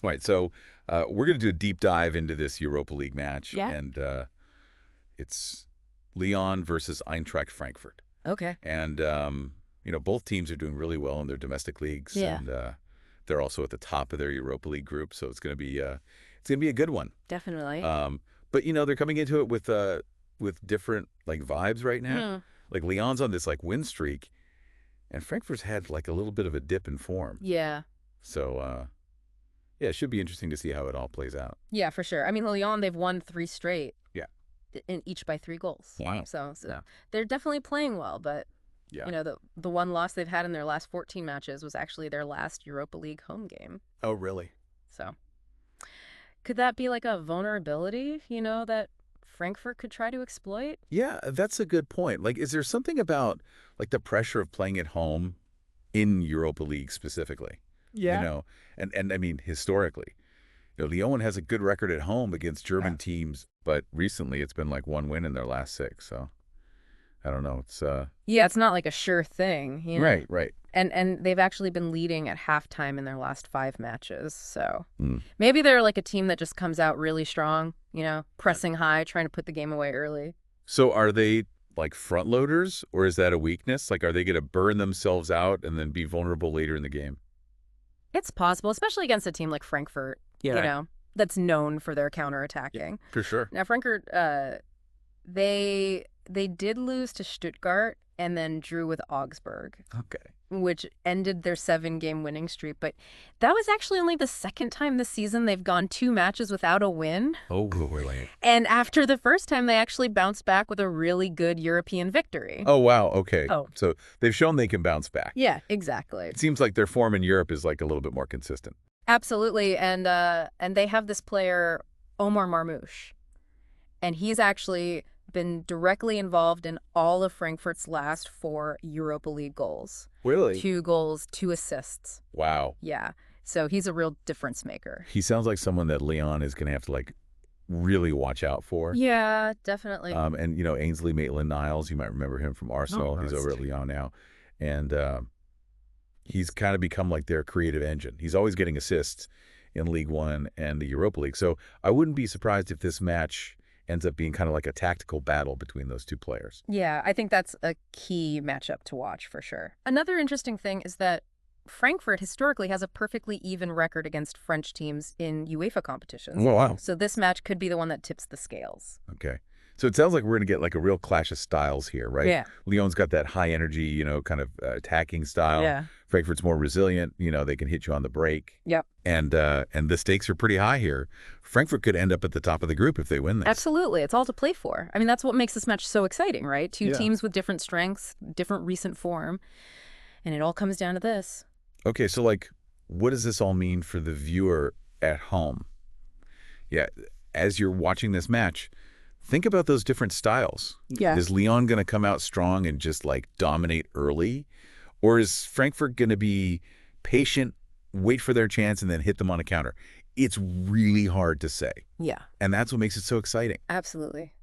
All right, so we're going to do a deep dive into this Europa League match, Yeah. and it's Lyon versus Eintracht Frankfurt. Okay. And, both teams are doing really well in their domestic leagues, Yeah. and they're also at the top of their Europa League group, so it's gonna be a good one. Definitely. But, they're coming into it with different, like, vibes right now. Hmm. Like, Lyon's on this, like, win streak, and Frankfurt's had, like, a little bit of a dip in form. Yeah. So, yeah, it should be interesting to see how it all plays out. Yeah, for sure. I mean, Lyon, they've won 3 straight. Yeah. In each by 3 goals. Wow. So Yeah. they're definitely playing well, but Yeah. the one loss they've had in their last 14 matches was actually their last Europa League home game. Oh, really? So could that be like a vulnerability, that Frankfurt could try to exploit? Yeah, that's a good point. Like, is there something about, like, the pressure of playing at home in Europa League specifically? Yeah. And I mean, historically, Lyon has a good record at home against German teams, but recently it's been like one win in their last 6. So I don't know. Yeah, it's not like a sure thing, Right, right. And they've actually been leading at halftime in their last 5 matches. So Mm. maybe they're like a team that just comes out really strong, pressing high, trying to put the game away early. So are they like front loaders, or is that a weakness? Like, are they going to burn themselves out and then be vulnerable later in the game? It's possible, especially against a team like Frankfurt, that's known for their counterattacking. For sure. Now, Frankfurt, they did lose to Stuttgart and then drew with Augsburg, Okay. which ended their 7-game winning streak. But that was actually only the second time this season they've gone 2 matches without a win. Oh, really? And after the first time, they actually bounced back with a really good European victory. Oh, wow. Okay. Oh. So they've shown they can bounce back. Yeah, exactly. It seems like their form in Europe is like a little bit more consistent. Absolutely. And they have this player, Omar Marmoush. And he's actually been directly involved in all of Frankfurt's last 4 Europa League goals. Really? 2 goals, 2 assists. Wow. Yeah. So he's a real difference maker. He sounds like someone that Lyon is going to have to, like, really watch out for. Yeah, definitely. And, Ainsley Maitland-Niles, you might remember him from Arsenal. He's over at Lyon now. And he's kind of become like their creative engine. He's always getting assists in League One and the Europa League. So I wouldn't be surprised if this match ends up being kind of like a tactical battle between those two players. Yeah, I think that's a key matchup to watch for sure. Another interesting thing is that Frankfurt historically has a perfectly even record against French teams in UEFA competitions. Oh, wow. So this match could be the one that tips the scales. Okay. So it sounds like we're going to get like a real clash of styles here, right? Yeah. Lyon's got that high energy, kind of attacking style. Yeah. Frankfurt's more resilient. They can hit you on the break. Yep. And the stakes are pretty high here. Frankfurt could end up at the top of the group if they win this. Absolutely. It's all to play for. I mean, that's what makes this match so exciting, right? Two Yeah. teams with different strengths, different recent form. And it all comes down to this. Okay, so like, what does this all mean for the viewer at home? Yeah, as you're watching this match, think about those different styles. Yeah. Is Lyon going to come out strong and just like dominate early? Or is Frankfurt going to be patient, wait for their chance, and then hit them on a counter? It's really hard to say. Yeah. And that's what makes it so exciting. Absolutely.